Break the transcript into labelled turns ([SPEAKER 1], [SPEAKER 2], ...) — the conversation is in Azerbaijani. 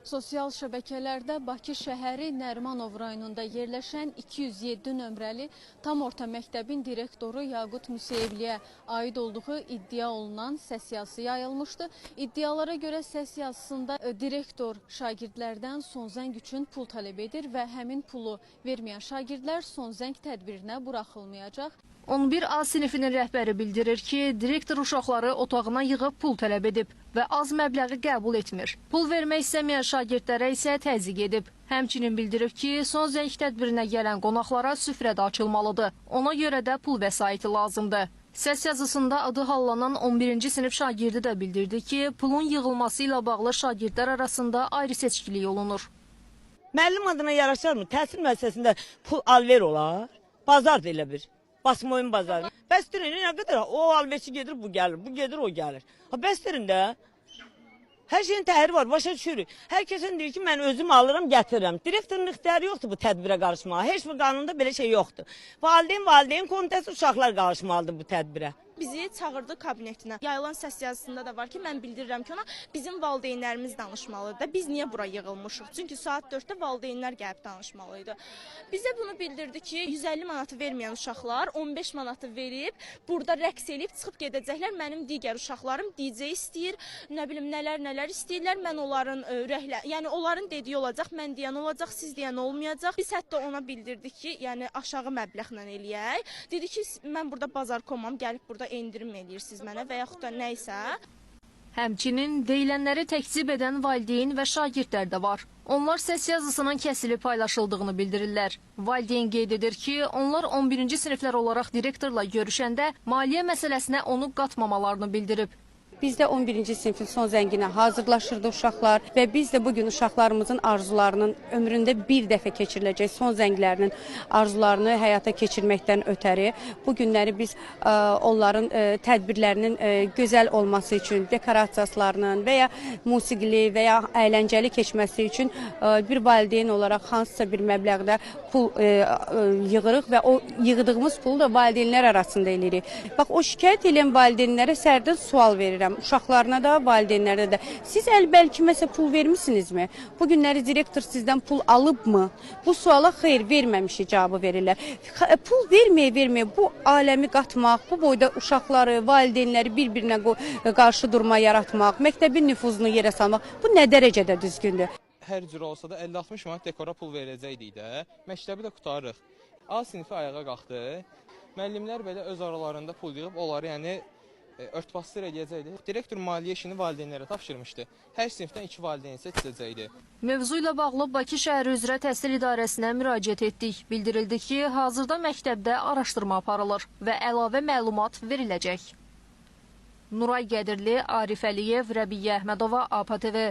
[SPEAKER 1] Sosial şəbəkələrdə Bakı şəhəri Nərimanov rayonunda yerləşən 207 nömrəli tam orta məktəbin direktoru Yaqut Müseyevliyə aid olduğu iddia olunan səs yazısı yayılmışdı. İddialara görə səs yazısında direktor şagirdlərdən son zəng üçün pul tələb edir və həmin pulu verməyən şagirdlər son zəng tədbirinə buraxılmayacaq.
[SPEAKER 2] 11A sinifinin rəhbəri bildirir ki, direktor uşaqları otağına yığıb pul tələb edib və az məbləği qəbul etmir. Pul vermək istəməyən şagirdlərə isə təzyiq edib. Həmçinin bildirib ki, son zəng tədbirinə gələn qonaqlara süfrədə açılmalıdır. Ona görə də pul vəsaiti lazımdır. Səs yazısında adı hallanan 11-ci sinif şagirdi də bildirdi ki, pulun yığılması ilə bağlı şagirdlər arasında ayrı seçkilik olunur.
[SPEAKER 3] Müəllim adına yaraşarmı? Təhsil müəssisəsində pul alver olar, bazar da elə bir. Basma oyun bazarı. Bəstirin nə qədər o alverçi gedir, bu gəlir, bu gedir, o gəlir. Bəstirin də hər şeyin təhri var, başa düşürük. Hər kəsin deyir ki, mən özüm alıram, gətirirəm. Direktorun ixtiyarı yoxdur bu tədbirə qarışmağa. Heç bir qanunda belə şey yoxdur. Valideyn komitəsi uşaqlar qarışmalıdır bu tədbirə.
[SPEAKER 4] Bizi çağırdı kabinetinə. Yayılan səs yazısında da var ki, mən bildirirəm ki, ona bizim valideynlərimiz danışmalıdır da. Biz niyə bura yığılmışıq? Çünki saat 4-də valideynlər gəlib danışmalıydı. Bizə bunu bildirdi ki, 150 manatı verməyən uşaqlar 15 manatı verib, burada rəqs eləyib çıxıb gedəcəklər. Mənim digər uşaqlarım DJ istəyir, nə bilim nələr istəyirlər. Mən onların yəni onların dediyi olacaq, mən deyən olacaq, siz deyən olmayacaq. Biz hətta ona bildirdik ki, yəni aşağı məbləğlə eləyək. Dedi ki, mən burada bazar komam, gəlib burada endirim eləyirsiniz mənə və yaxud da nə isə.
[SPEAKER 2] Həmçinin deyilənləri təkzib edən valideyn və şagirdlər də var. Onlar səs yazısının kəsilib paylaşıldığını bildirirlər. Valideyn qeyd edir ki, onlar 11-ci siniflər olaraq direktorla görüşəndə maliyyə məsələsinə onu qatmamalarını bildirib.
[SPEAKER 5] Biz də 11-ci sinifin son zənginə hazırlaşırdı uşaqlar və biz də bugün uşaqlarımızın arzularının ömründə bir dəfə keçiriləcək son zənglərinin arzularını həyata keçirməkdən ötəri bu günləri biz onların tədbirlərinin gözəl olması üçün, dekorasiyaslarının və ya musiqili və ya əyləncəli keçməsi üçün bir valideyn olaraq hansısa bir məbləğdə pul yığırıq və o yığdığımız pulu da valideynlər arasında eləyirik. Bax, o şikayət edən valideynlərə sərdən sual verirəm. Uşaqlarına da, valideynlərə də. Siz bəlkə məsələ pul vermişsinizmi? Bu günləri direktor sizdən pul alıbmı? Bu suala xeyr, verməmişik cavabı verirlər. Pul verməyə bu aləmi qatmaq, bu boyda uşaqları, valideynləri bir-birinə qarşı durma yaratmaq, məktəbin nüfuzunu yerə salmaq, bu nə dərəcədə düzgündür?
[SPEAKER 6] Hər cür olsa da 50-60 manat dekora pul verəcəkdik də, məktəbi də qutarıq. A sinifi ayağa qalxdı, müəllimlər belə öz aralarında pul yığıb, onları örtbasdır edəcəkdi. Direktor maliyyə işini valideynlərə tapşırmışdı. Hər sinifdən 2 valideyn seçiləcəkdi.
[SPEAKER 2] Mövzu ilə bağlı Bakı şəhəri üzrə təhsil idarəsinə müraciət etdik. Bildirildi ki, hazırda məktəbdə araşdırma aparılır və əlavə məlumat veriləcək. Nuray Qədirli, Arif Əliyev, Rəbiyyə Əhmədova, APA TV.